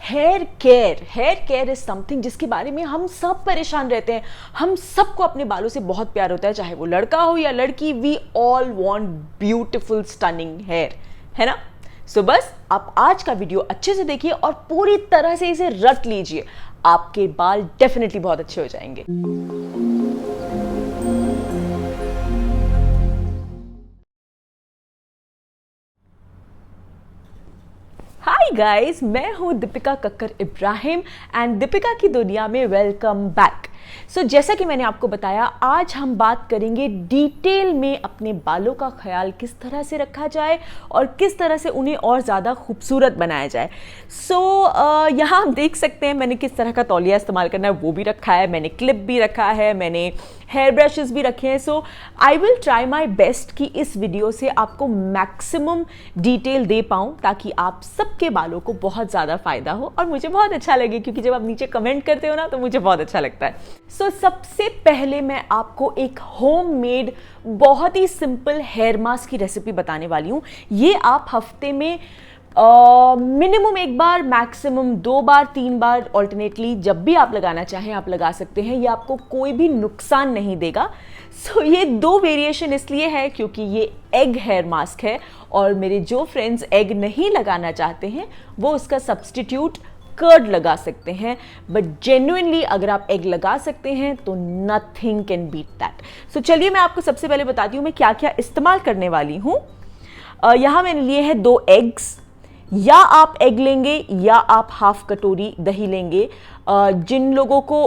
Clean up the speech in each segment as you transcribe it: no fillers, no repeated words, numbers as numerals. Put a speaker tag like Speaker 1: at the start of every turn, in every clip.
Speaker 1: Hair care is something जिसके बारे में हम सब परेशान रहते हैं। हम सबको अपने बालों से बहुत प्यार होता है, चाहे वो लड़का हो या लड़की। We all want beautiful stunning hair, है ना। सो बस आप आज का वीडियो अच्छे से देखिए और पूरी तरह से इसे रट लीजिए। आपके बाल डेफिनेटली बहुत अच्छे हो जाएंगे। हाय गाइस, मैं हूं दीपिका कक्कर इब्राहिम एंड दीपिका की दुनिया में वेलकम बैक। सो जैसा कि मैंने आपको बताया, आज हम बात करेंगे डिटेल में अपने बालों का ख्याल किस तरह से रखा जाए और किस तरह से उन्हें और ज़्यादा खूबसूरत बनाया जाए। यहाँ हम देख सकते हैं मैंने किस तरह का तौलिया इस्तेमाल करना है वो भी रखा है, मैंने क्लिप भी रखा है, मैंने हेयर ब्रशेस भी रखे हैं। So I will try my best कि इस वीडियो से आपको मैक्सिमम डिटेल दे पाऊँ ताकि आप सबके बालों को बहुत ज़्यादा फ़ायदा हो और मुझे बहुत अच्छा लगे, क्योंकि जब आप नीचे कमेंट करते हो ना तो मुझे बहुत अच्छा लगता है। सो सबसे पहले मैं आपको एक होममेड बहुत ही सिंपल हेयर मास्क की रेसिपी बताने वाली हूँ। ये आप हफ्ते में मिनिमम एक बार, मैक्सिमम 2 बार 3 बार ऑल्टरनेटली जब भी आप लगाना चाहें आप लगा सकते हैं। ये आपको कोई भी नुकसान नहीं देगा। ये 2 वेरिएशन इसलिए है क्योंकि ये एग हेयर मास्क है और मेरे जो फ्रेंड्स एग नहीं लगाना चाहते हैं वो उसका सब्स्टिट्यूट कर्ड लगा सकते हैं। बट जेन्युइनली अगर आप एग लगा सकते हैं तो नथिंग कैन बीट दैट। सो चलिए मैं आपको सबसे पहले बताती हूँ मैं क्या क्या इस्तेमाल करने वाली हूँ। यहाँ मैंने लिए हैं 2 एग्स, या आप एग लेंगे या आप हाफ कटोरी दही लेंगे। जिन लोगों को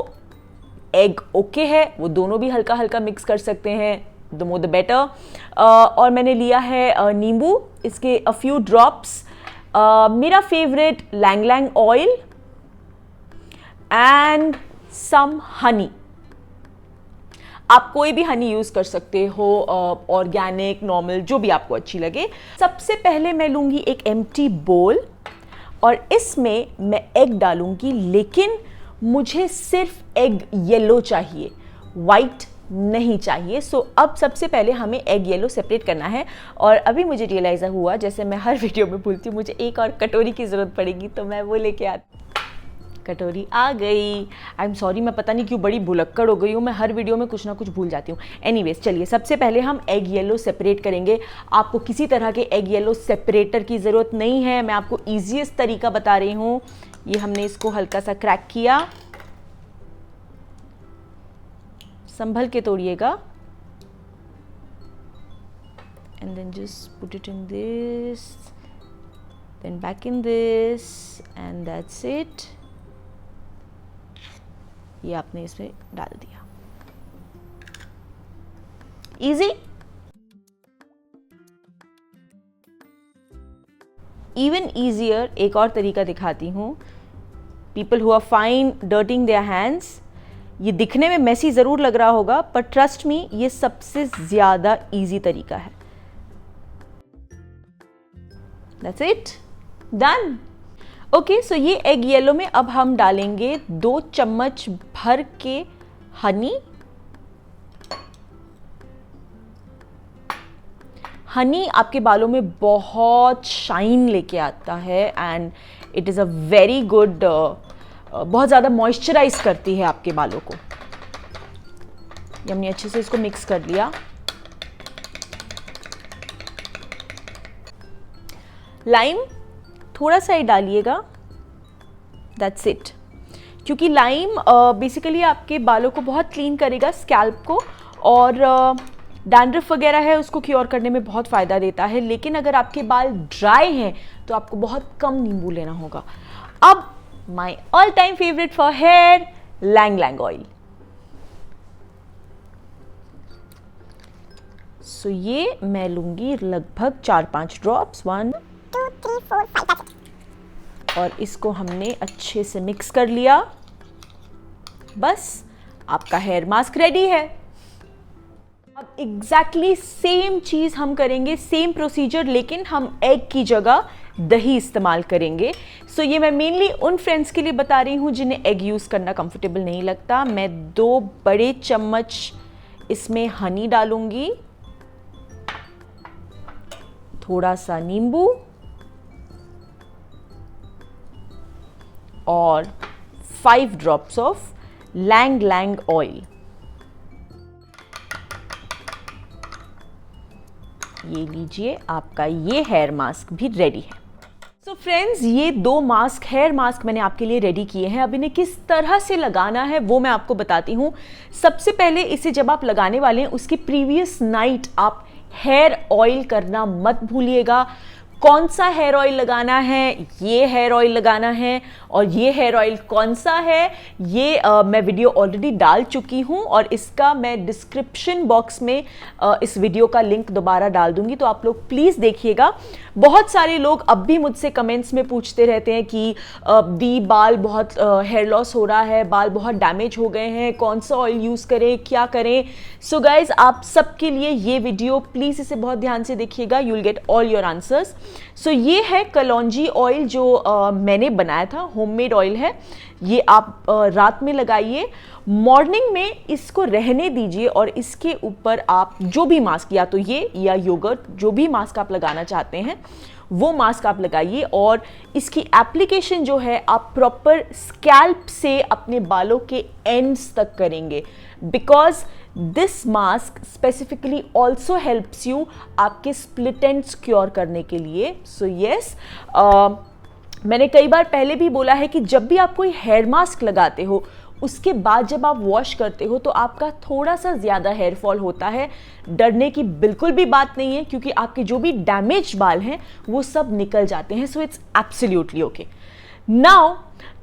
Speaker 1: एग ओके है वो दोनों भी हल्का हल्का मिक्स कर सकते हैं, द मोर द बेटर। और मैंने लिया है नींबू, इसके अ फ्यू ड्रॉप्स, मेरा favourite ylang Lang oil and some honey. आप कोई भी हनी यूज कर सकते हो, ऑर्गेनिक, नॉर्मल, जो भी आपको अच्छी लगे। सबसे पहले मैं लूंगी एक एम्प्टी बोल और इसमें मैं एग डालूंगी, लेकिन मुझे सिर्फ एग येलो चाहिए, वाइट नहीं चाहिए। अब सबसे पहले हमें एग येलो सेपरेट करना है। और अभी मुझे रियलाइज हुआ, जैसे मैं हर वीडियो में भूलती हूँ, मुझे एक और कटोरी की ज़रूरत पड़ेगी, तो मैं वो लेके आती। कटोरी आ गई। आई एम सॉरी, मैं पता नहीं क्यों बड़ी भुलक्कड़ हो गई हूँ, मैं हर वीडियो में कुछ ना कुछ भूल जाती हूँ। एनीवेज चलिए सबसे पहले हम एग येलो सेपरेट करेंगे। आपको किसी तरह के एग येलो सेपरेटर की ज़रूरत नहीं है, मैं आपको ईजीएस्ट तरीका बता रही हूँ। ये हमने इसको हल्का सा क्रैक किया, संभल के तोड़िएगा, and then just put it in this, then back in this, and that's it. ये आपने इसमें डाल दिया। इजी। इवन ईजियर एक और तरीका दिखाती हूँ। People who are fine dirtying their hands, ये दिखने में मेसी ज़रूर लग रहा होगा पर ट्रस्ट मी ये सबसे ज़्यादा इजी तरीका है। That's it, done. Okay, so ये एग येलो में अब हम डालेंगे 2 चम्मच भर के हनी। हनी आपके बालों में बहुत शाइन लेके आता है and it is a very good, बहुत ज़्यादा मॉइस्चराइज करती है आपके बालों को। ये हमने अच्छे से इसको मिक्स कर लिया। लाइम थोड़ा सा ही डालिएगा, दैट्स इट। क्योंकि लाइम बेसिकली आपके बालों को बहुत क्लीन करेगा, स्कैल्प को, और डैंड्रफ वगैरह है उसको क्योर करने में बहुत फ़ायदा देता है। लेकिन अगर आपके बाल ड्राई हैं तो आपको बहुत कम नींबू लेना होगा। अब my all time favourite for hair, लैंग लैंग ऑयल। सो ये मैं लूँगी लगभग 4-5 ड्रॉप्स, 1 2 3 4 5, और इसको हमने अच्छे से मिक्स कर लिया। बस आपका हेयर मास्क रेडी है। अब एग्जैक्टली सेम चीज़ हम करेंगे, सेम प्रोसीजर, लेकिन हम एग की जगह दही इस्तेमाल करेंगे। ये मैं मेनली उन फ्रेंड्स के लिए बता रही हूँ जिन्हें एग यूज़ करना कंफर्टेबल नहीं लगता। मैं 2 बड़े चम्मच इसमें हनी डालूंगी, थोड़ा सा नींबू, और 5 drops of ylang Lang oil. ये लीजिए, आपका ये हेयर मास्क भी रेडी है। सो फ्रेंड्स, ये 2 मास्क, हेयर मास्क मैंने आपके लिए रेडी किए हैं। अब इन्हें किस तरह से लगाना है वो मैं आपको बताती हूँ। सबसे पहले इसे जब आप लगाने वाले हैं उसकी प्रीवियस नाइट आप हेयर ऑयल करना मत भूलिएगा। कौन सा हेयर ऑयल लगाना है, ये हेयर ऑयल लगाना है, और ये हेयर ऑयल कौन सा है ये मैं वीडियो ऑलरेडी डाल चुकी हूँ और इसका मैं डिस्क्रिप्शन बॉक्स में इस वीडियो का लिंक दोबारा डाल दूंगी, तो आप लोग प्लीज़ देखिएगा। बहुत सारे लोग अब भी मुझसे कमेंट्स में पूछते रहते हैं कि दी बाल बहुत हेयर लॉस हो रहा है, बाल बहुत डैमेज हो गए हैं, कौन सा ऑयल यूज़ करें, क्या करें। सो गाइज, आप सबके लिए ये वीडियो प्लीज़ इसे बहुत ध्यान से देखिएगा, you will get all your answers. So ये है कलौंजी ऑयल जो मैंने बनाया था, होममेड ऑयल है। ये आप रात में लगाइए, मॉर्निंग में इसको रहने दीजिए और इसके ऊपर आप जो भी मास्क, या तो ये या योगर्ट, जो भी मास्क आप लगाना चाहते हैं वो मास्क आप लगाइए। और इसकी एप्लीकेशन जो है आप प्रॉपर स्कैल्प से अपने बालों के एंड्स तक करेंगे, because this mask specifically also helps you आपके स्प्लिट एंड्स क्योर करने के लिए। सो यस, मैंने कई बार पहले भी बोला है कि जब भी आप कोई हेयर मास्क लगाते हो उसके बाद जब आप वॉश करते हो तो आपका थोड़ा सा ज़्यादा हेयर फॉल होता है। डरने की बिल्कुल भी बात नहीं है, क्योंकि आपके जो भी डैमेज बाल हैं वो सब निकल जाते हैं। So it's absolutely okay. Now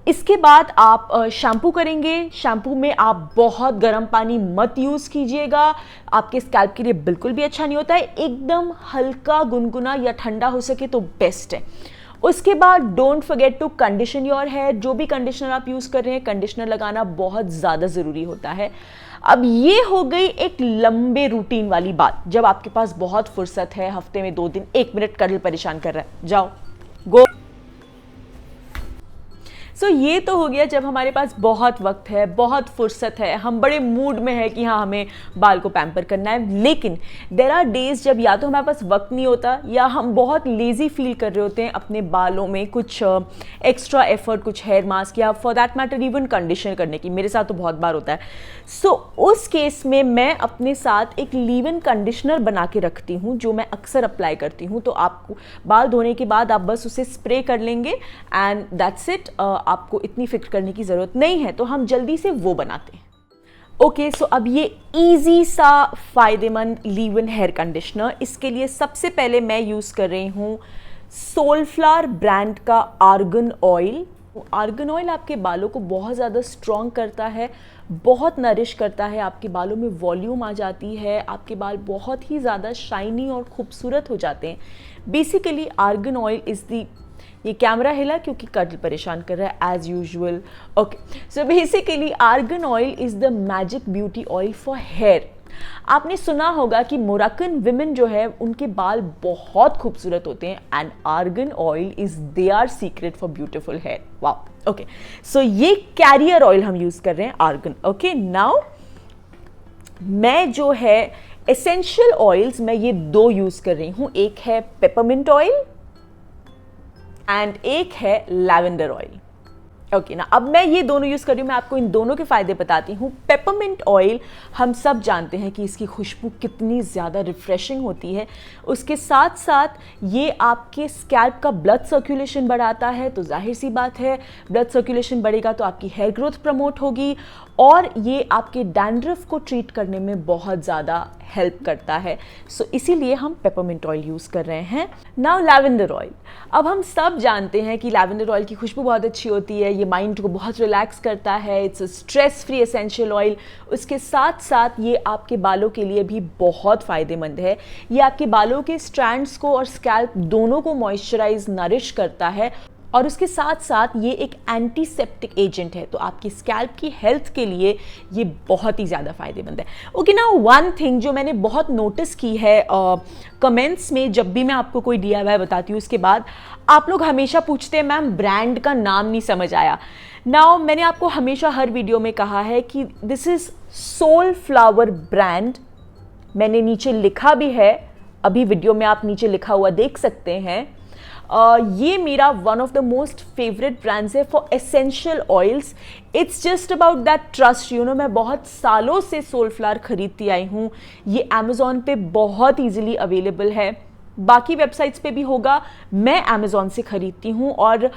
Speaker 1: इसके बाद आप शैम्पू करेंगे। शैम्पू में आप बहुत गर्म पानी मत यूज़ कीजिएगा, आपके स्कैल्प के लिए बिल्कुल भी अच्छा नहीं होता है। एकदम हल्का गुनगुना या ठंडा हो सके तो बेस्ट है। उसके बाद don't forget to condition your hair. जो भी कंडीशनर आप यूज़ कर रहे हैं, कंडीशनर लगाना बहुत ज़्यादा ज़रूरी होता है। अब ये हो गई एक लंबे रूटीन वाली बात। जब आपके पास बहुत फुर्सत है, हफ्ते में 2 दिन, 1 मिनट कर्ल परेशान कर रहा है, जाओ गो। सो ये तो हो गया जब हमारे पास बहुत वक्त है, बहुत फुर्सत है, हम बड़े मूड में है कि हाँ हमें बाल को पैम्पर करना है। लेकिन देयर आर डेज जब या तो हमारे पास वक्त नहीं होता या हम बहुत लेज़ी फील कर रहे होते हैं अपने बालों में कुछ एक्स्ट्रा एफर्ट, कुछ हेयर मास्क या for that matter even conditioner करने की। मेरे साथ तो बहुत बार होता है। सो उस केस में मैं अपने साथ एक लीव इन कंडीशनर बना के रखती हूँ जो मैं अक्सर अप्लाई करती हूँ। तो आपको बाल धोने के बाद आप बस उसे स्प्रे कर लेंगे एंड दैट्स इट। आपको इतनी फिक्र करने की ज़रूरत नहीं है, तो हम जल्दी से वो बनाते हैं। ओके, सो अब ये इजी सा फ़ायदेमंद लीव इन हेयर कंडीशनर, इसके लिए सबसे पहले मैं यूज़ कर रही हूँ सोलफ्लावर ब्रांड का आर्गन ऑयल। आर्गन ऑयल आपके बालों को बहुत ज़्यादा स्ट्रॉन्ग करता है, बहुत नरिश करता है, आपके बालों में वॉल्यूम आ जाती है, आपके बाल बहुत ही ज़्यादा शाइनी और खूबसूरत हो जाते हैं। Basically argan oil is the, ये कैमरा हिला क्योंकि कर्ल परेशान कर रहा है as usual. Okay, so basically argan oil is the magic beauty oil for hair. आपने सुना होगा कि मोरक्कन विमेन जो है उनके बाल बहुत खूबसूरत होते हैं and argan oil is their secret for beautiful hair. Wow, okay, so ये कैरियर ऑयल हम यूज कर रहे हैं आर्गन। ओके, नाउ मैं जो है एसेंशियल ऑयल्स मैं ये 2 यूज कर रही हूँ। एक है पेपरमिंट ऑयल एंड एक है लैवेंडर ऑयल। ओके ना, अब मैं ये दोनों यूज़ कर रही हूँ, मैं आपको इन दोनों के फ़ायदे बताती हूँ। पेपरमिंट ऑयल हम सब जानते हैं कि इसकी खुशबू कितनी ज़्यादा रिफ़्रेशिंग होती है। उसके साथ साथ ये आपके स्कैल्प का ब्लड सर्कुलेशन बढ़ाता है, तो जाहिर सी बात है ब्लड सर्कुलेशन बढ़ेगा तो आपकी हेयर ग्रोथ प्रमोट होगी और ये आपके डैंड्रफ को ट्रीट करने में बहुत ज़्यादा हेल्प करता है। सो इसीलिए हम पेपरमिंट ऑयल यूज़ कर रहे हैं। नाउ लैवेंडर ऑयल, अब हम सब जानते हैं कि लैवेंडर ऑयल की खुशबू बहुत अच्छी होती है, ये माइंड को बहुत रिलैक्स करता है, it's a stress free essential oil. उसके साथ साथ ये आपके बालों के लिए भी बहुत फ़ायदेमंद है। ये आपके बालों के स्ट्रैंड्स को और स्कैल्प दोनों को मॉइस्चराइज, नरिश करता है और उसके साथ साथ ये एक एंटीसेप्टिक एजेंट है, तो आपकी स्कैल्प की हेल्थ के लिए ये बहुत ही ज़्यादा फ़ायदेमंद है। ओके, नाउ वन थिंग जो मैंने बहुत नोटिस की है कमेंट्स में, जब भी मैं आपको कोई DIY बताती हूँ उसके बाद आप लोग हमेशा पूछते हैं मैम ब्रांड का नाम नहीं समझ आया। नाउ मैंने आपको हमेशा हर वीडियो में कहा है कि दिस इज़ सोलफ्लावर ब्रांड। मैंने नीचे लिखा भी है, अभी वीडियो में आप नीचे लिखा हुआ देख सकते हैं। ये मेरा one of the most favourite brands है for essential oils. It's just about that trust, you know. मैं बहुत सालों से सोलफ्लावर खरीदती आई हूँ. ये अमेजोन पे बहुत ईजिली अवेलेबल है, बाकी वेबसाइट्स पे भी होगा. मैं अमेजोन से खरीदती हूँ. और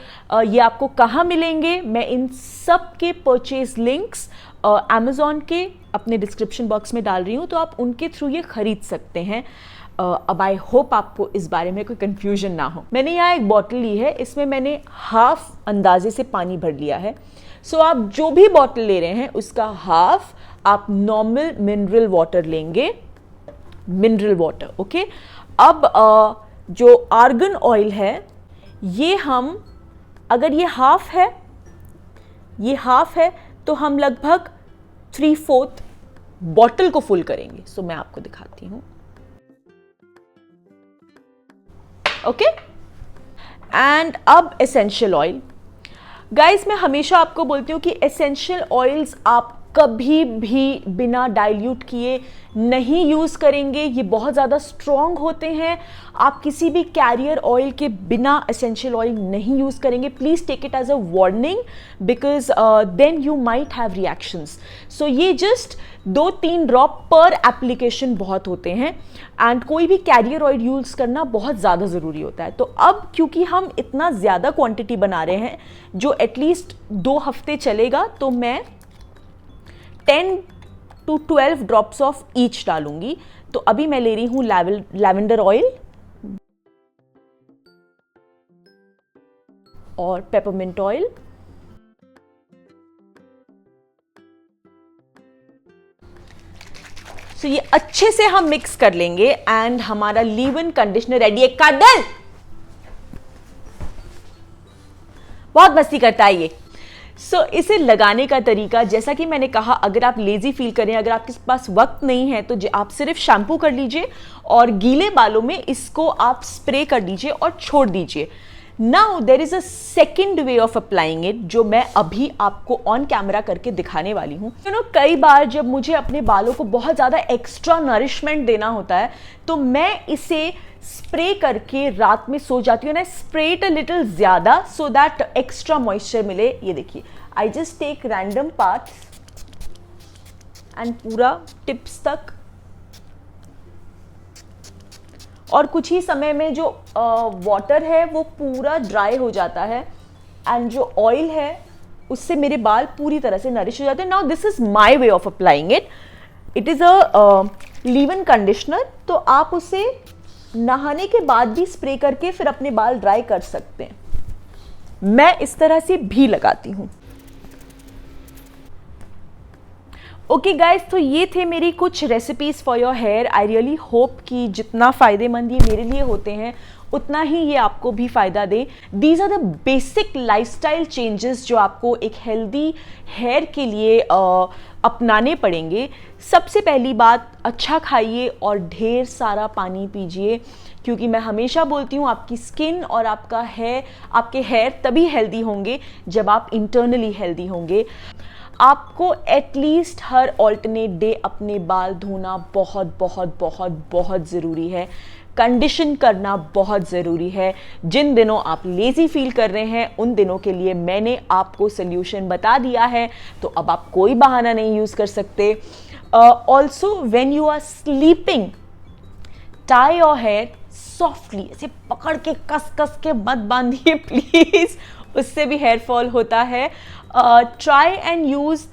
Speaker 1: ये आपको कहाँ मिलेंगे, मैं इन सब के परचेज लिंक्स अमेजोन के अपने डिस्क्रिप्शन बॉक्स में डाल रही हूँ, तो आप उनके थ्रू ये खरीद सकते हैं. अब आई होप आपको इस बारे में कोई कंफ्यूजन ना हो. मैंने यहाँ एक बॉटल ली है, इसमें मैंने हाफ अंदाजे से पानी भर लिया है. सो आप जो भी बॉटल ले रहे हैं उसका हाफ आप नॉर्मल मिनरल वाटर लेंगे, मिनरल वाटर. ओके. अब जो आर्गन ऑयल है, ये हम, अगर ये हाफ है, ये हाफ है, तो हम लगभग 3/4 बॉटल को फुल करेंगे. सो मैं आपको दिखाती हूं. ओके. एंड अब एसेंशियल ऑयल. गाइस, मैं हमेशा आपको बोलती हूँ कि एसेंशियल ऑयल्स आप कभी भी बिना डाइल्यूट किए नहीं यूज़ करेंगे. ये बहुत ज़्यादा स्ट्रॉन्ग होते हैं. आप किसी भी कैरियर ऑयल के बिना एसेंशियल ऑयल नहीं यूज़ करेंगे. Please take it as a warning, because then you might have reactions. So ये जस्ट 2-3 ड्रॉप पर एप्लीकेशन बहुत होते हैं. एंड कोई भी कैरियर ऑयल यूज़ करना बहुत ज़्यादा ज़रूरी होता है. तो अब क्योंकि हम इतना ज़्यादा क्वांटिटी बना रहे हैं जो एटलीस्ट 2 हफ्ते चलेगा, तो मैं 10 to 12 ड्रॉप्स ऑफ ईच डालूंगी. तो अभी मैं ले रही हूं लैवेंडर ऑयल और पेपरमिंट ऑयल. सो ये अच्छे से हम मिक्स कर लेंगे एंड हमारा लीव इन कंडीशनर रेडी है. कादल बहुत मस्ती करता है ये. सो इसे लगाने का तरीका, जैसा कि मैंने कहा, अगर आप लेजी फील करें, अगर आपके पास वक्त नहीं है, तो आप सिर्फ शैम्पू कर लीजिए और गीले बालों में इसको आप स्प्रे कर दीजिए और छोड़ दीजिए. Now there is a second way of applying it, जो मैं अभी आपको ऑन कैमरा करके दिखाने वाली हूँ. यू नो, कई बार जब मुझे अपने बालों को बहुत ज़्यादा एक्स्ट्रा नरिशमेंट देना होता है, तो मैं इसे स्प्रे करके रात में सो जाती हूँ. ना, स्प्रे इट अ लिटिल ज़्यादा सो दैट एक्स्ट्रा मॉइस्चर मिले. ये देखिए, I just take random parts and पूरा टिप्स तक, और कुछ ही समय में जो वाटर है वो पूरा ड्राई हो जाता है एंड जो ऑयल है उससे मेरे बाल पूरी तरह से नरिश हो जाते हैं. Now this is my way of applying it. It is a leave in conditioner, तो आप उसे नहाने के बाद भी स्प्रे करके फिर अपने बाल ड्राई कर सकते हैं. मैं इस तरह से भी लगाती हूं. ओके गाइज, तो ये थे मेरी कुछ recipes for your hair. I really hope कि जितना फ़ायदेमंद ये मेरे लिए होते हैं उतना ही ये आपको भी फ़ायदा दे. These are the basic lifestyle changes जो आपको एक हेल्दी हेयर के लिए अपनाने पड़ेंगे. सबसे पहली बात, अच्छा खाइए और ढेर सारा पानी पीजिए, क्योंकि मैं हमेशा बोलती हूँ आपकी स्किन और आपके हेयर तभी हेल्दी होंगे जब आप इंटरनली हेल्दी होंगे. आपको एटलीस्ट हर ऑल्टरनेट डे अपने बाल धोना बहुत बहुत बहुत बहुत ज़रूरी है. कंडीशन करना बहुत ज़रूरी है. जिन दिनों आप लेज़ी फील कर रहे हैं उन दिनों के लिए मैंने आपको सोल्यूशन बता दिया है, तो अब आप कोई बहाना नहीं यूज़ कर सकते. Also when you are sleeping, tie your hair softly. ऐसे पकड़ के कस कस के मत बांधिए प्लीज़, उससे भी हेयर फॉल होता है. ट्राई एंड यूज़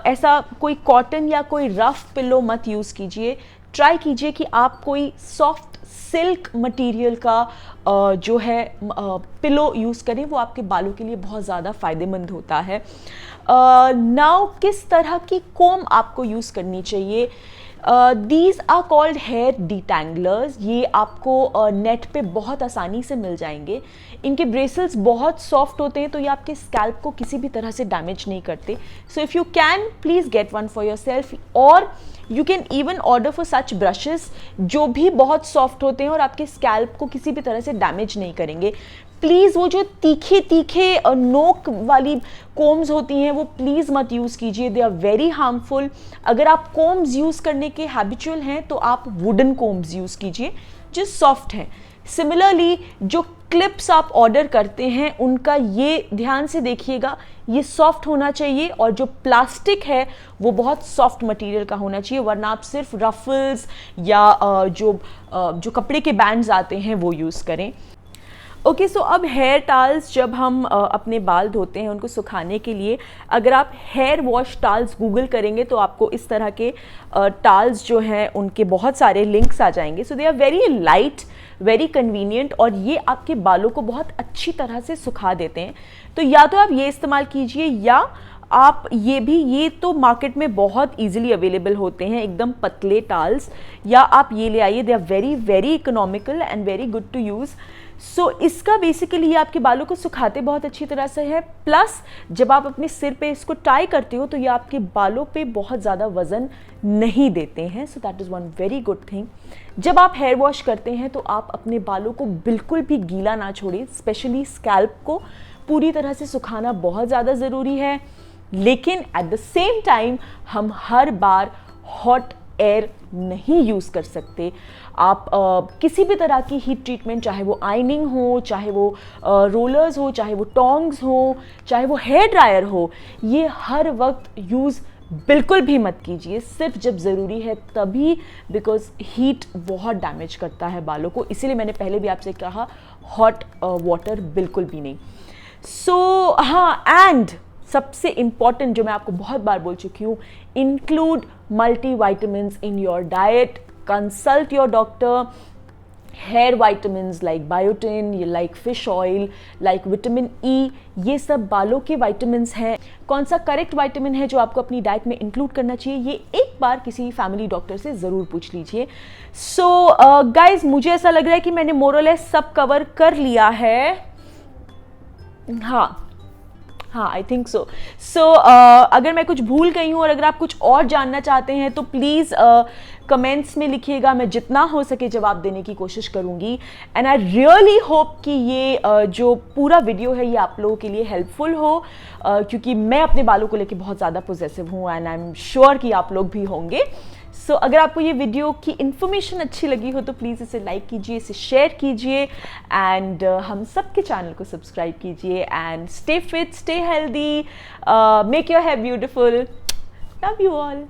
Speaker 1: ऐसा कोई कॉटन या कोई रफ पिलो मत यूज़ कीजिए. ट्राई कीजिए कि आप कोई सॉफ्ट सिल्क मटेरियल का जो है पिलो यूज़ करें, वो आपके बालों के लिए बहुत ज़्यादा फ़ायदेमंद होता है. नाउ किस तरह की कोम आपको यूज़ करनी चाहिए? These are called hair detanglers. ये आपको नेट पे बहुत आसानी से मिल जाएंगे. इनके ब्रेसल्स बहुत सॉफ्ट होते हैं, तो ये आपके स्कैल्प को किसी भी तरह से डैमेज नहीं करते. So if you can, please get one for yourself, और you can even order for such brushes जो भी बहुत सॉफ्ट होते हैं और आपके स्कैल्प को किसी भी तरह से डैमेज नहीं करेंगे. प्लीज़ वो जो तीखे तीखे नोक वाली कोम्स होती हैं वो प्लीज़ मत यूज़ कीजिए. They are very harmful. अगर आप कोम्स यूज़ करने के हैबिचुअल हैं तो आप वुडन कोम्स यूज़ कीजिए जो सॉफ्ट हैं. सिमिलरली जो क्लिप्स आप ऑर्डर करते हैं उनका ये ध्यान से देखिएगा, ये सॉफ्ट होना चाहिए और जो प्लास्टिक है वो बहुत सॉफ्ट मटेरियल का होना चाहिए, वरना आप सिर्फ रफल्स या जो कपड़े के बैंड्स आते हैं वो यूज़ करें। ओके, सो अब हेयर टाल्स जब हम अपने बाल धोते हैं उनको सुखाने के लिए, अगर आप हेयर वॉश टाल्स गूगल करेंगे तो आपको इस तरह के टाल्स जो हैं उनके बहुत सारे लिंक्स आ जाएंगे। So they are very light, very convenient और ये आपके बालों को बहुत अच्छी तरह से सुखा देते हैं। तो या तो आप ये इस्तेमाल कीजिए या आप ये तो मार्केट में बहुत इजीली अवेलेबल होते हैं, एकदम पतले टाल्स, या आप ये ले आइए। They are very very economical and very good to use. So इसका बेसिकली ये आपके बालों को सुखाते बहुत अच्छी तरह से है, प्लस जब आप अपने सिर पे इसको टाई करते हो तो ये आपके बालों पे बहुत ज़्यादा वजन नहीं देते हैं। So that is one very good thing. जब आप हेयर वॉश करते हैं तो आप अपने बालों को बिल्कुल भी गीला ना छोड़ें, स्पेशली स्कैल्प को पूरी तरह से सुखाना बहुत ज़्यादा ज़रूरी है। लेकिन एट द सेम टाइम हम हर बार हॉट एयर नहीं यूज़ कर सकते। आप किसी भी तरह की हीट ट्रीटमेंट, चाहे वो आयनिंग हो, चाहे वो रोलर्स हो, चाहे वो टोंग्स हो, चाहे वो हेयर ड्रायर हो, ये हर वक्त यूज़ बिल्कुल भी मत कीजिए, सिर्फ जब ज़रूरी है तभी, बिकॉज हीट बहुत डैमेज करता है बालों को। इसीलिए मैंने पहले भी आपसे कहा हॉट वाटर बिल्कुल भी नहीं। सो हाँ, एंड सबसे इम्पॉर्टेंट जो मैं आपको बहुत बार बोल चुकी हूँ, include multivitamins in your diet, consult your doctor. Hair vitamins like biotin, like fish oil, like vitamin E, ये सब बालों के वाइटामिन्स हैं। कौन सा करेक्ट वाइटामिन है जो आपको अपनी डाइट में इंक्लूड करना चाहिए, ये एक बार किसी फैमिली डॉक्टर से ज़रूर पूछ लीजिए। सो गाइज, मुझे ऐसा लग रहा है कि मैंने मोरलेस सब कवर कर लिया है। हाँ, आई थिंक सो। अगर मैं कुछ भूल गई हूँ और अगर आप कुछ और जानना चाहते हैं तो प्लीज़ कमेंट्स में लिखिएगा, मैं जितना हो सके जवाब देने की कोशिश करूँगी। एंड आई रियली होप कि ये जो पूरा वीडियो है ये आप लोगों के लिए हेल्पफुल हो, क्योंकि मैं अपने बालों को लेके बहुत ज़्यादा पॉजिटिव हूँ एंड आई एम श्योर कि आप लोग भी होंगे। सो अगर आपको ये वीडियो की इन्फॉर्मेशन अच्छी लगी हो तो प्लीज़ इसे लाइक कीजिए, इसे शेयर कीजिए एंड हम सबके चैनल को सब्सक्राइब कीजिए। And stay fit, stay healthy, make your hair beautiful. Love you all.